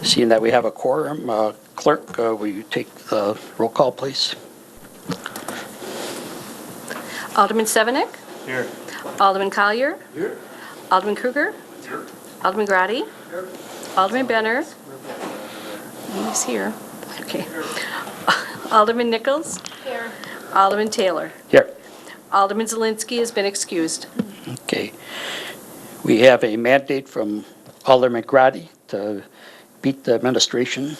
Seeing that we have a quorum, clerk, will you take the roll call, please? Alderman Sevenik? Here. Alderman Collier? Here. Alderman Kruger? Here. Alderman Grady? Here. Alderman Benner? He's here. Okay. Alderman Nichols? Here. Alderman Taylor? Here. Alderman Zelensky has been excused. Okay. We have a mandate from Alderman Grady to beat the administration.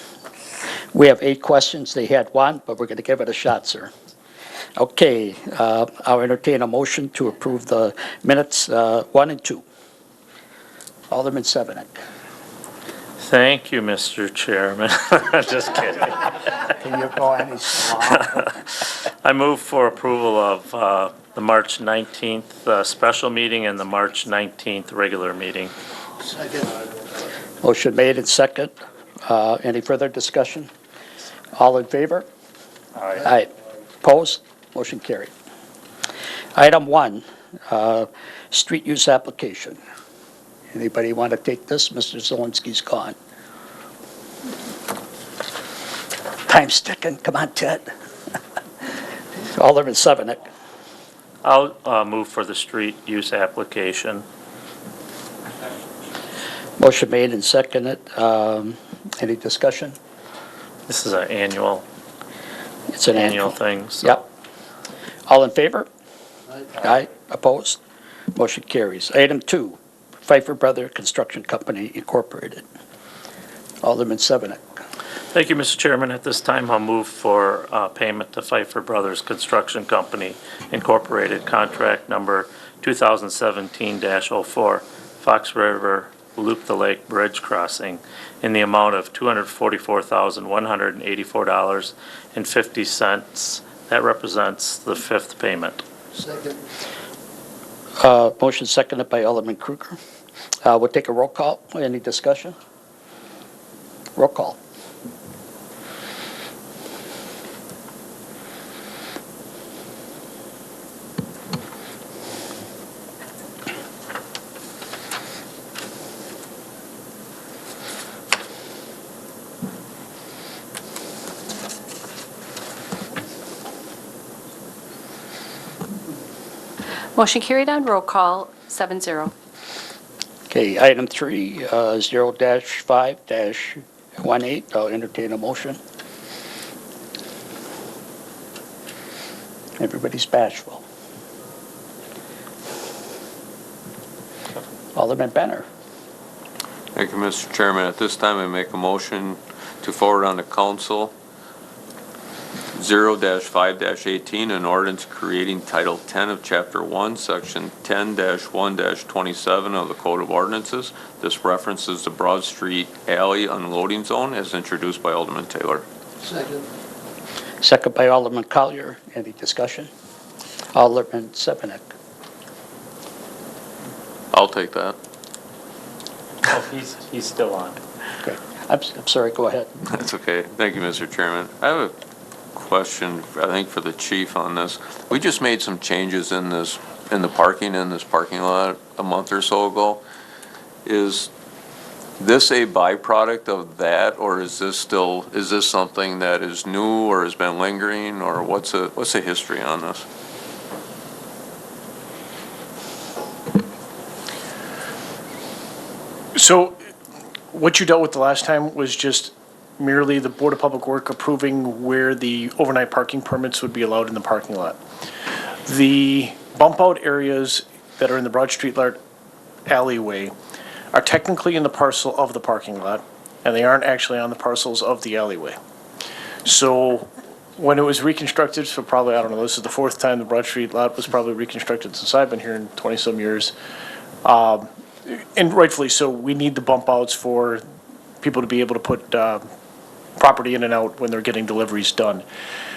We have 8 questions. They had 1, but we're going to give it a shot, sir. Okay. I'll entertain a motion to approve the minutes 1 and 2. Alderman Sevenik. Thank you, Mr. Chairman. Just kidding. Can you go any slower? I move for approval of the March 19th special meeting and the March 19th regular meeting. Second. Motion made and second. Any further discussion? All in favor? Aye. Aye. Opposed? Motion carried. Item 1, street use application. Anybody want to take this? Mr. Zelensky's gone. Time's ticking. Come on, Ted. Alderman Sevenik. I'll move for the street use application. Motion made and seconded. Any discussion? This is an annual It's an annual thing. So. Yep. All in favor? Aye. Opposed? Motion carries. Item 2, Pfeiffer Brother Construction Company Incorporated. Alderman Sevenik. Thank you, Mr. Chairman. At this time, I'll move for payment to Pfeiffer Brothers Construction Company Incorporated, contract number 2017-04, Fox River Loop the Lake Bridge Crossing, in the amount of $244,184.50. That represents the 5th payment. Second. Motion seconded by Alderman Kruger. We'll take a roll call. Any discussion? Roll call. Motion carried on roll call, 7-0. Okay, item 3, 0-5-18. I'll entertain a motion. Everybody's bashful. Alderman Benner. Thank you, Mr. Chairman. At this time, I make a motion to forward on to council 0-5-18, an ordinance creating Title 10 of Chapter 1, Section 10-1-27 of the Code of Ordinances. This references the Broad Street Alley unloading zone as introduced by Alderman Taylor. Second. Second by Alderman Collier. Any discussion? Alderman Sevenik. I'll take that. Oh, he's still on. Okay. I'm sorry, go ahead. That's okay. Thank you, Mr. Chairman. I have a question, I think, for the chief on this. We just made some changes in this parking lot a month or so ago. Is this a byproduct of that, or is this something that is new or has been lingering, or what's the history on this? So what you dealt with the last time was just merely the Board of Public Work approving where the overnight parking permits would be allowed in the parking lot. The bump out areas that are in the Broad Street alleyway are technically in the parcel of the parking lot, and they aren't actually on the parcels of the alleyway. So when it was reconstructed, so probably, I don't know, this is the 4th time the Broad Street lot was probably reconstructed since I've been here in 20-some years. And rightfully so, we need the bump outs for people to be able to put property in and out when they're getting deliveries done.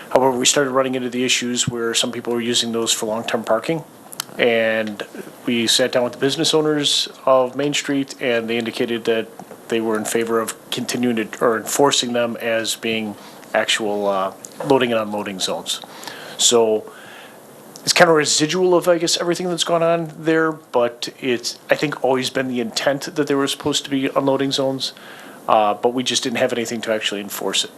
However, we started running into the issues where some people were using those for long-term parking. And we sat down with the business owners of Main Street, and they indicated that they were in favor of continuing to, or enforcing them as being actual loading and unloading zones. So it's kind of residual of, I guess, everything that's gone on there, but it's, I think, always been the intent that there were supposed to be unloading zones. but we just didn't have anything to actually enforce it.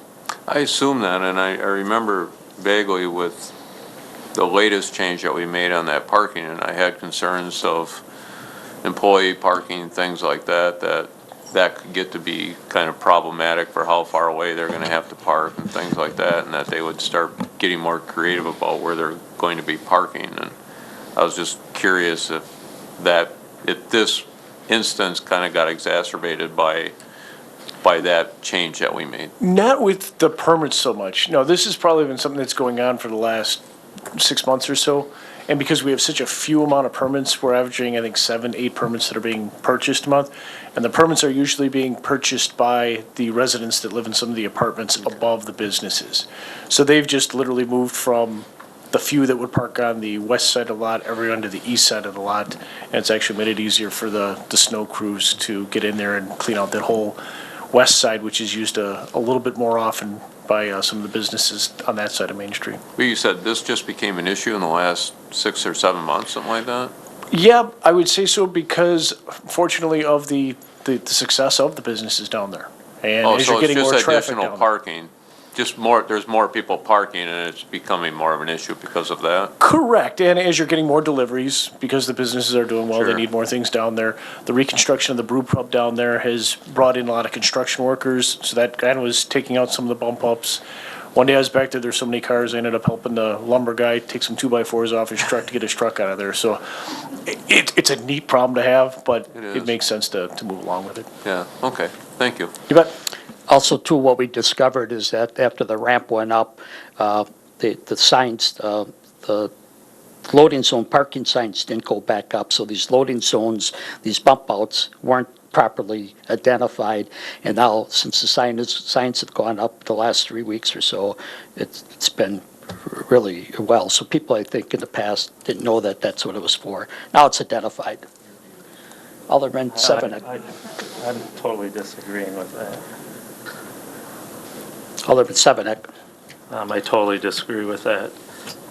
I assume that, and I remember vaguely with the latest change that we made on that parking, and I had concerns of employee parking, things like that, that could get to be kind of problematic for how far away they're gonna have to park and things like that, and that they would start getting more creative about where they're going to be parking. And I was just curious if this instance kind of got exacerbated by that change that we made. Not with the permits so much. No, this has probably been something that's going on for the last 6 months or so. And because we have such a few amount of permits, we're averaging, I think, 7, 8 permits that are being purchased a month. And the permits are usually being purchased by the residents that live in some of the apartments above the businesses. So they've just literally moved from the few that would park on the west side of the lot, everyone to the east side of the lot. And it's actually made it easier for the snow crews to get in there and clean out that whole west side, which is used a little bit more often by some of the businesses on that side of Main Street. But you said this just became an issue in the last 6 or 7 months, something like that? Yeah, I would say so because fortunately of the success of the businesses down there. And Oh, as so you're it's getting more just traffic additional down there. parking, just more, there's more people parking and it's becoming more of an issue because of that? Correct, and as you're getting more deliveries, because the businesses are doing well, they Sure. need more things down there. The reconstruction of the brew pub down there has brought in a lot of construction workers, so that kind of was taking out some of the bump ups. One day I was back there's so many cars, I ended up helping the lumber guy take some 2x4s off his truck to get his truck out of there. So it's a neat problem to have, but It it is. makes sense to move along with it. Yeah, okay, thank you. You bet. Also, too, what we discovered is that after the ramp went up, the signs, the loading zone parking signs didn't go back up. So these loading zones, these bump outs weren't properly identified. And now, since the signs have gone up the last 3 weeks or so, it's been really well. So people, I think, in the past didn't know that that's what it was for. Now it's identified. Alderman Sevenik. I'm totally disagreeing with that. Alderman Sevenik. I totally disagree with that.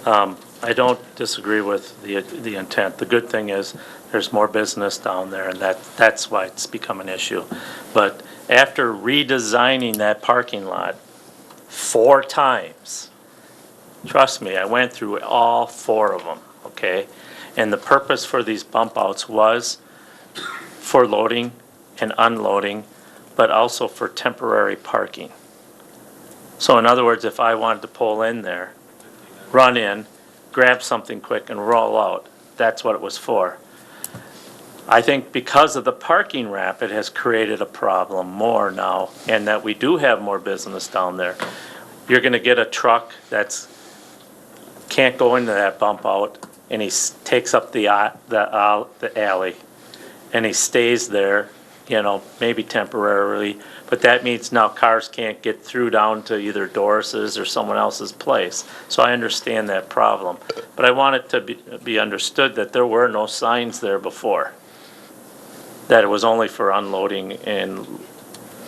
I don't disagree with the intent. The good thing is there's more business down there, and that's why it's become an issue. But after redesigning that parking lot 4 times, trust me, I went through all 4 of them, okay? And the purpose for these bump outs was for loading and unloading, but also for temporary parking. So in other words, if I wanted to pull in there, run in, grab something quick and roll out, that's what it was for. I think because of the parking ramp, it has created a problem more now, and that we do have more business down there. You're gonna get a truck can't go into that bump out, and he takes up the alley, and he stays there, maybe temporarily, but that means now cars can't get through down to either Doris's or someone else's place. So I understand that problem. But I want it to be understood that there were no signs there before, that it was only for unloading, and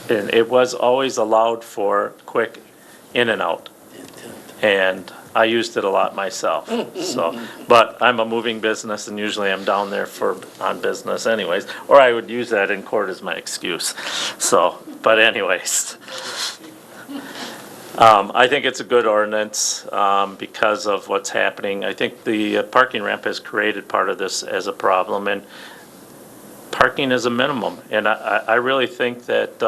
it was always allowed for quick in and out. And I used it a lot myself, so, but I'm a moving business and usually I'm down there on business anyways, or I would use that in court as my excuse, so, but anyways. I think it's a good ordinance, because of what's happening. I think the parking ramp has created part of this as a problem, and parking is a minimum, and I really think that,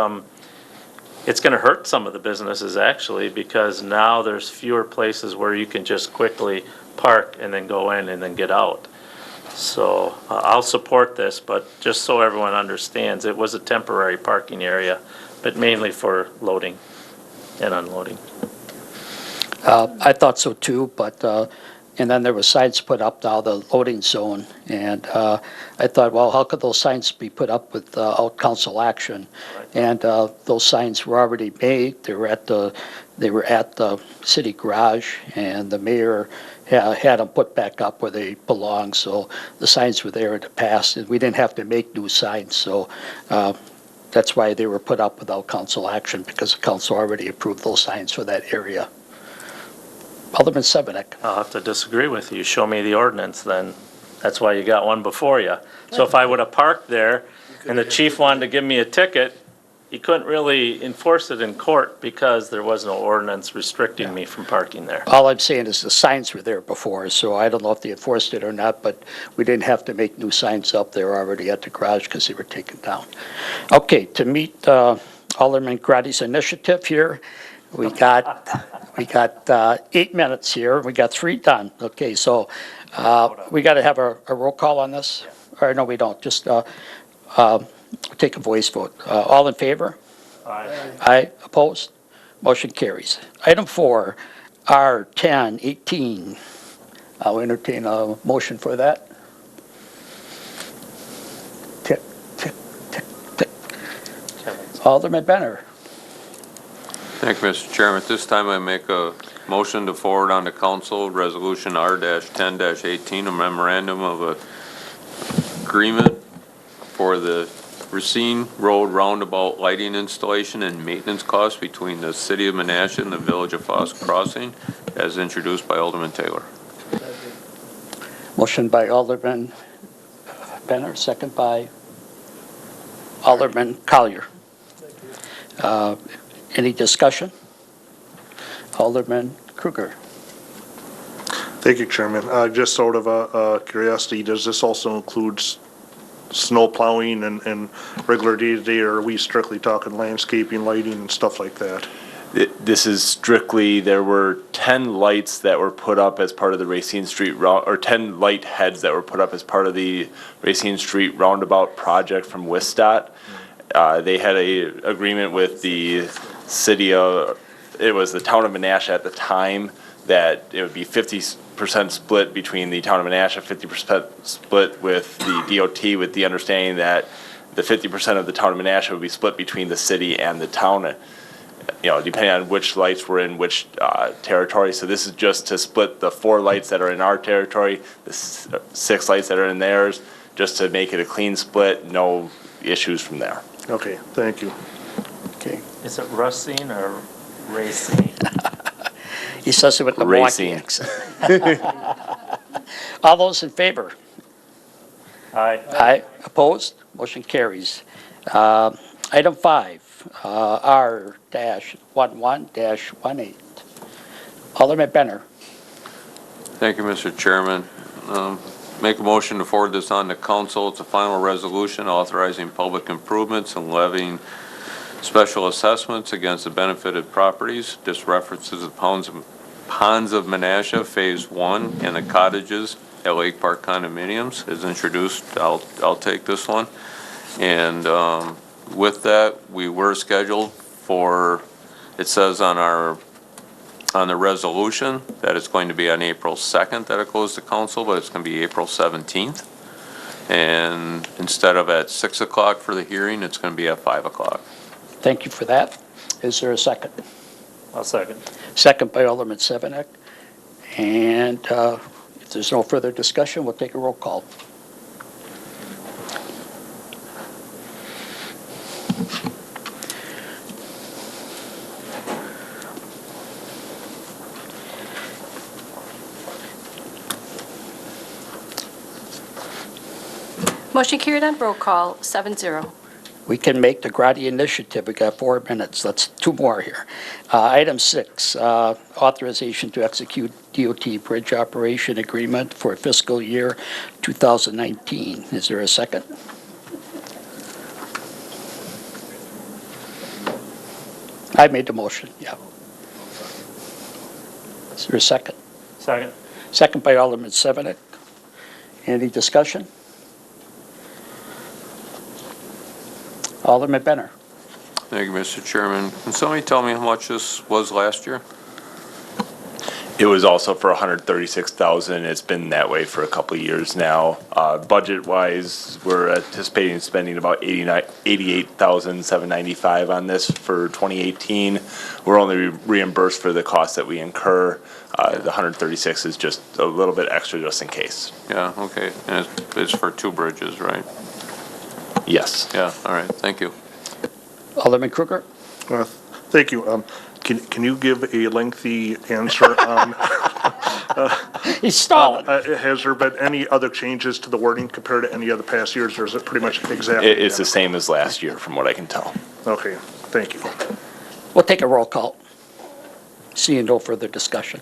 it's gonna hurt some of the businesses actually, because now there's fewer places where you can just quickly park and then go in and then get out. So I'll support this, but just so everyone understands, it was a temporary parking area, but mainly for loading and unloading. I thought so too, but, and then there were signs put up now, the loading zone, and I thought, well, how could those signs be put up without council action? And those signs were already made, they were at the city garage, and the mayor had them put back up where they belong, so the signs were there in the past, and we didn't have to make new signs, so that's why they were put up without council action, because the council already approved those signs for that area. Alderman Sevenik. I'll have to disagree with you. Show me the ordinance then. That's why you got one before you. So if I would have parked there and the chief wanted to give me a ticket, you couldn't really enforce it in court because there was no ordinance restricting me from parking there. All I'm saying is the signs were there before, so I don't know if they enforced it or not, but we didn't have to make new signs up. They were already at the garage because they were taken down. Okay, to meet Alderman Gradi's initiative here, we got 8 minutes here. We got 3 done. Okay, so we got to have a roll call on this? Or no, we don't. Just take a voice vote. All in favor? Aye. Opposed? Motion carries. Item 4, R1018. I'll entertain a motion for that. Tick, tick, tick, tick. Alderman Benner. Thank you, Mr. Chairman. At this time, I make a motion to forward on to council Resolution R-10-18, a memorandum of agreement for the Racine Road roundabout lighting installation and maintenance costs between the city of Menasha and the village of Foss Crossing, as introduced by Alderman Taylor. Motion by Alderman Benner, second by Alderman Collier. Any discussion? Alderman Kruger. Thank you, Chairman. Just sort of a curiosity, does this also include snow plowing and regular day-to-day, or are we strictly talking landscaping, lighting, and stuff like that? This is strictly, there were 10 lights that were put up as part of the Racine Street, or 10 light heads that were put up as part of the Racine Street roundabout project from WISDOT. They had a agreement with the city of, it was the town of Menasha at the time, that it would be 50% split between the town of Menasha, 50% split with the DOT, with the understanding that the 50% of the town of Menasha would be split between the city and the town, depending on which lights were in which territory. So this is just to split the 4 lights that are in our territory, the 6 lights that are in theirs, just to make it a clean split, no issues from there. Okay, thank you. Okay. Is it Racine or Racine? He says it with the Milwaukee Racing. accent. All those in favor? Aye. Aye. Opposed? Motion carries. Item 5, R-11-18. Alderman Benner. Thank you, Mr. Chairman. Make a motion to forward this on to council. It's a final resolution authorizing public improvements and levying special assessments against the benefited properties. This references the Ponds of Menasha Phase 1 and the cottages at Lake Park condominiums is introduced. I'll take this one. And with that, we were scheduled for, it says on the resolution that it's going to be on April 2nd that it goes to council, but it's going to be April 17th. And instead of at 6 o'clock for the hearing, it's going to be at 5 o'clock. Thank you for that. Is there a second? I'll second. Second by Alderman Sevenek. And if there's no further discussion, we'll take a roll call. Motion carried on roll call, 7-0. We can make the Grady initiative. We got 4 minutes. Let's 2 more here. Item 6, authorization to execute DOT bridge operation agreement for fiscal year 2019. Is there a second? I made the motion, yeah. Is there a second? Second. Second by Alderman Sevenek. Any discussion? Alderman Benner. Thank you, Mr. Chairman. Can somebody tell me how much this was last year? It was also for $136,000. It's been that way for a couple of years now. Budget-wise, we're anticipating spending about $88,795 on this for 2018. We're only reimbursed for the costs that we incur. The 136 is just a little bit extra just in case. Yeah, okay. And it's for 2 bridges, right? Yes. Yeah, all right, thank you. Alderman Kruger. Thank you. Can you give a lengthy answer on, He's stalling. has there been any other changes to the wording compared to any other past years, or is it pretty much exactly? It's the same as last year, from what I can tell. Okay, thank you. We'll take a roll call. Seeing no further discussion.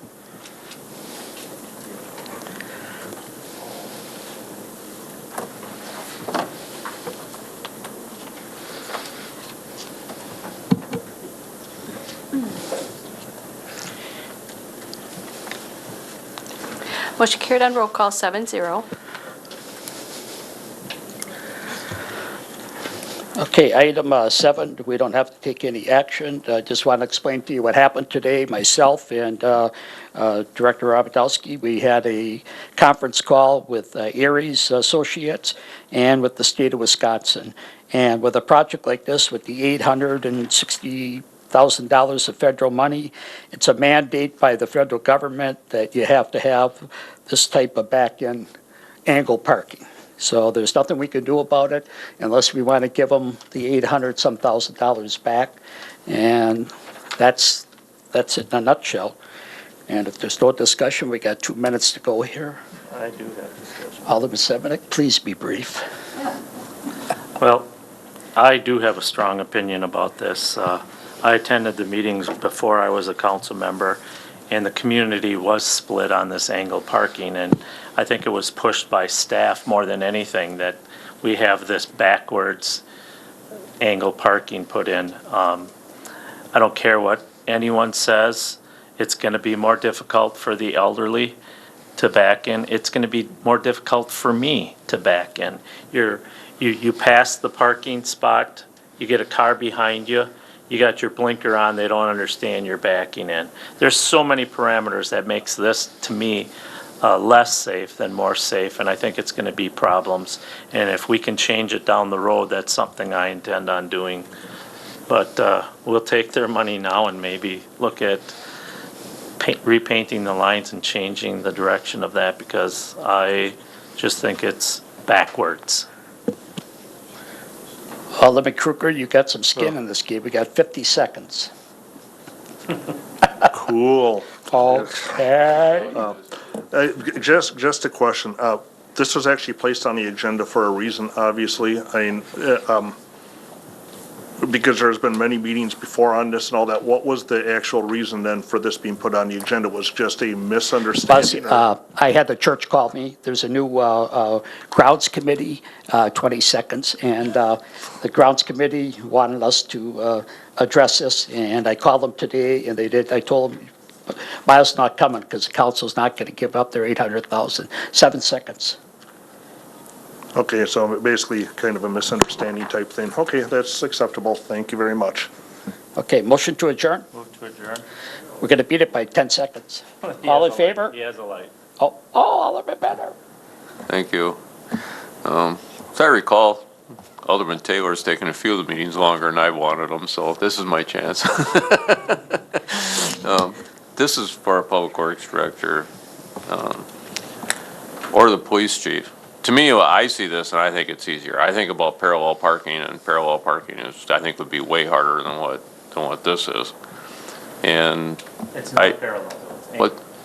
Motion carried on roll call 7-0. Okay, item 7, we don't have to take any action. I just want to explain to you what happened today. Myself and Director Rabadowski, we had a conference call with Aries Associates and with the state of Wisconsin. And with a project like this, with the $860,000 of federal money, it's a mandate by the federal government that you have to have this type of back-end angle parking. So there's nothing we can do about it unless we want to give them the $800-some thousand back. And that's it in a nutshell. And if there's no discussion, we got 2 minutes to go here. I do have discussion. Alderman Severnick, please be brief. Well, I do have a strong opinion about this. I attended the meetings before I was a council member, and the community was split on this angle parking, and I think it was pushed by staff more than anything that we have this backwards angle parking put in. I don't care what anyone says, it's going to be more difficult for the elderly to back in. It's going to be more difficult for me to back in. You pass the parking spot, you get a car behind you, you got your blinker on, they don't understand you're backing in. There's so many parameters that makes this, to me, less safe than more safe, and I think it's going to be problems. And if we can change it down the road, that's something I intend on doing. But we'll take their money now and maybe look at repainting the lines and changing the direction of that, because I just think it's backwards. Alderman Kruger, you got some skin in this game. We got 50 seconds. Cool. Okay. Just a question. This was actually placed on the agenda for a reason, obviously. I mean, because there's been many meetings before on this and all that. What was the actual reason then for this being put on the agenda? Was just a misunderstanding? I had the church call me. There's a new grounds committee, 20 seconds, and the grounds committee wanted us to address this, and I called them today, and they did. I told them, Miles not coming because the council's not going to give up their 800,000. 7 seconds. Okay, so basically kind of a misunderstanding type thing. Okay, that's acceptable. Thank you very much. Okay, motion to adjourn. Move to adjourn. We're going to beat it by 10 seconds. All in favor? He has a light. Oh, Alderman Benner. Thank you. As I recall, Alderman Taylor's taken a few of the meetings longer than I wanted them, so this is my chance. This is for our public works director, or the police chief. To me, I see this and I think it's easier. I think about parallel parking, and parallel parking is, I think, would be way harder than what this is. And It's not parallel.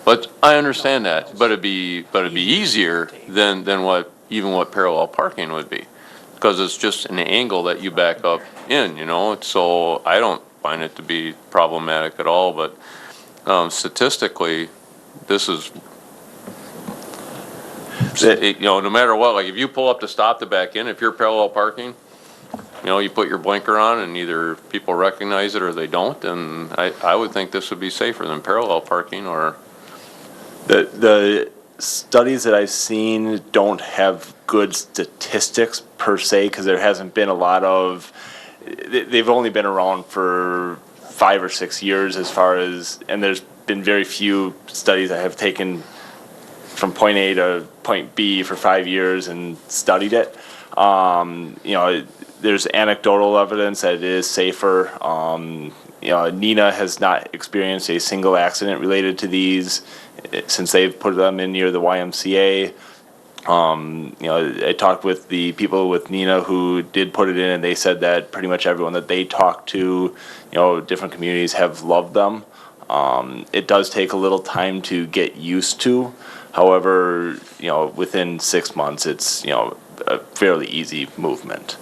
but I understand that, but it'd be easier than what parallel parking would be, because it's just an angle that you back up in, you know. So I don't find it to be problematic at all. But statistically, this is, you know, no matter what, like if you pull up to stop to back in, if you're parallel parking, you know, you put your blinker on and either people recognize it or they don't, and I would think this would be safer than parallel parking. Or The studies that I've seen don't have good statistics per se, because there hasn't been a lot of, they've only been around for 5 or 6 years as far as, and there's been very few studies that have taken from point A to point B for 5 years and studied it. You know, there's anecdotal evidence that it is safer. You know, Nina has not experienced a single accident related to these since they've put them in near the YMCA. I talked with the people with Nina who did put it in, and they said that pretty much everyone that they talked to, different communities have loved them. It does take a little time to get used to. However, within 6 months, it's, a fairly easy movement.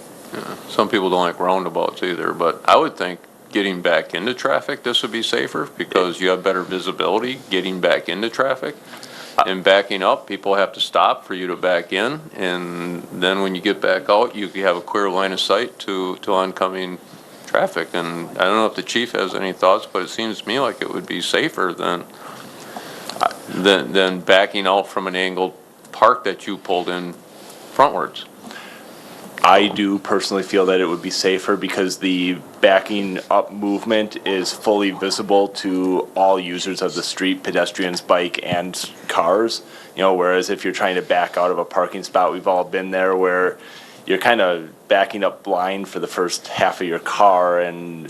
Some people don't like roundabouts either, but I would think getting back into traffic, this would be safer because you have better visibility getting back into traffic. And backing up, people have to stop for you to back in, and then when you get back out, you have a clear line of sight to oncoming traffic. And I don't know if the chief has any thoughts, but it seems to me like it would be safer than backing out from an angled park that you pulled in frontwards. I do personally feel that it would be safer because the backing up movement is fully visible to all users of the street, pedestrians, bike, and cars. Whereas if you're trying to back out of a parking spot, we've all been there where you're kind of backing up blind for the first half of your car and,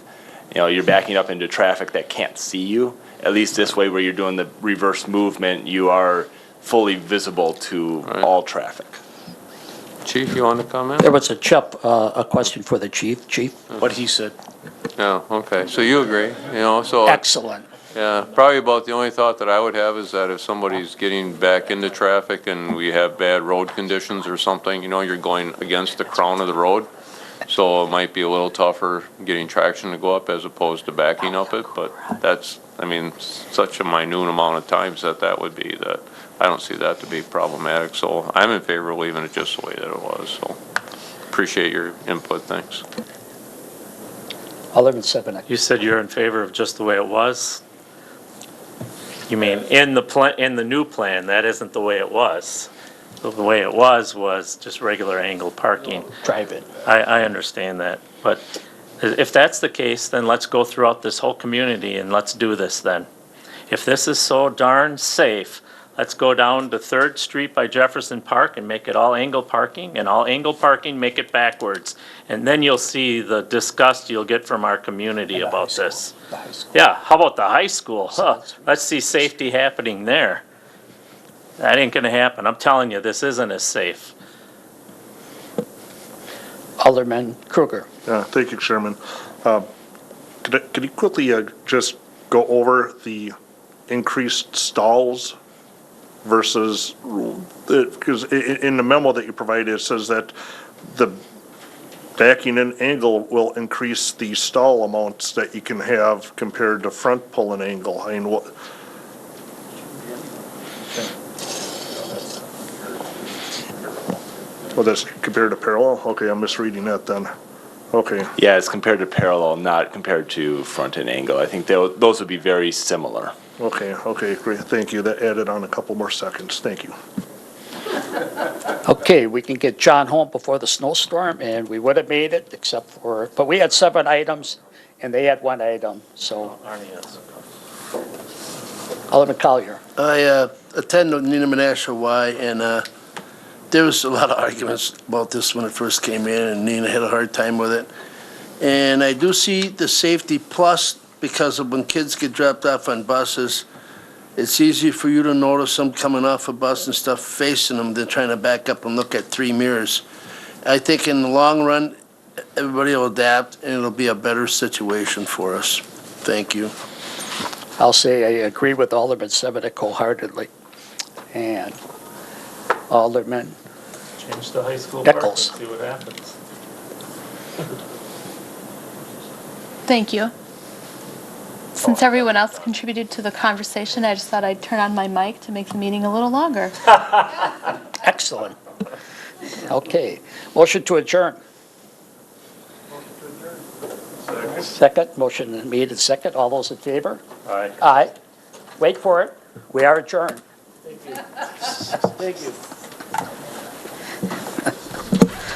you're backing up into traffic that can't see you. At least this way where you're doing the reverse movement, you are fully visible to all traffic. Chief, you want to comment? There was a question for the chief. Chief? What he said. Yeah, okay, so you agree, so. Excellent. Yeah, probably about the only thought that I would have is that if somebody's getting back into traffic and we have bad road conditions or something, you're going against the crown of the road. So it might be a little tougher getting traction to go up as opposed to backing up it, but that's, such a minute amount of times that would be that. I don't see that to be problematic, so I'm in favor of leaving it just the way that it was, so appreciate your input, thanks. Alderman Sebenek. You said you're in favor of just the way it was? You mean in the new plan, that isn't the way it was? So the way it was just regular angled parking. Drive it. I understand that, but if that's the case, then let's go throughout this whole community and let's do this then. If this is so darn safe, let's go down to 3rd Street by Jefferson Park and make it all angle parking, and all angle parking, make it backwards. And then you'll see the disgust you'll get from our community about this. The high school. Yeah, how about the high school? Let's see safety happening there. That ain't gonna happen. I'm telling you, this isn't as safe. Alderman Kruger. Thank you, Chairman. Could you quickly just go over the increased stalls versus, because in the memo that you provided, it says that the backing in angle will increase the stall amounts that you can have compared to front pulling angle. What? Well, that's compared to parallel? Okay, I'm misreading that then. Okay. Yeah, it's compared to parallel, not compared to front and angle. I think those would be very similar. Okay, great, thank you. That added on a couple more seconds, thank you. Okay, we can get John home before the snowstorm, and we would have made it, except for, but we had 7 items, and they had 1 item, so. Alderman Collier. I attended Nina Menasha Y, and there was a lot of arguments about this when it first came in, and Nina had a hard time with it. And I do see the safety plus because of when kids get dropped off on buses, it's easier for you to notice them coming off a bus and stuff facing them than trying to back up and look at 3 mirrors. I think in the long run, everybody will adapt, and it'll be a better situation for us. Thank you. I'll say I agree with Alderman Sebenek wholeheartedly. And Alderman, Change the high school park and Nichols. see what happens. Thank you. Since everyone else contributed to the conversation, I just thought I'd turn on my mic to make the meeting a little longer. excellent. Okay, motion to adjourn. Second, motion made and second. All those in favor? Aye. Aye. Wait for it. We are adjourned. Thank you.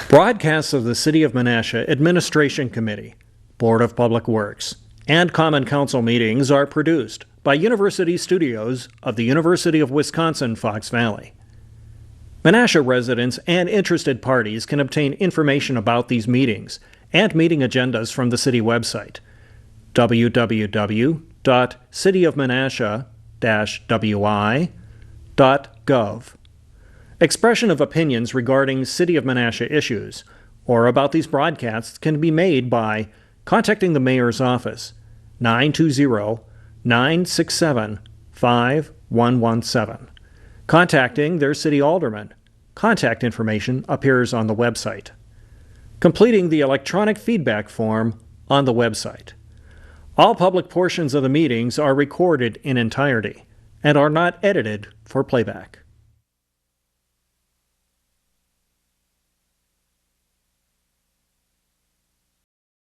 Broadcasts of the City of Menasha Administration Committee, Board of Public Works, and Common Council meetings are produced by University Studios of the University of Wisconsin-Fox Valley. Menasha residents and interested parties can obtain information about these meetings and meeting agendas from the city website, www.cityofmenasha-wi.gov. Expression of opinions regarding City of Menasha issues or about these broadcasts can be made by contacting the Mayor's office, 920-967-5117. Contacting their city alderman. Contact information appears on the website. Completing the electronic feedback form on the website. All public portions of the meetings are recorded in entirety and are not edited for playback.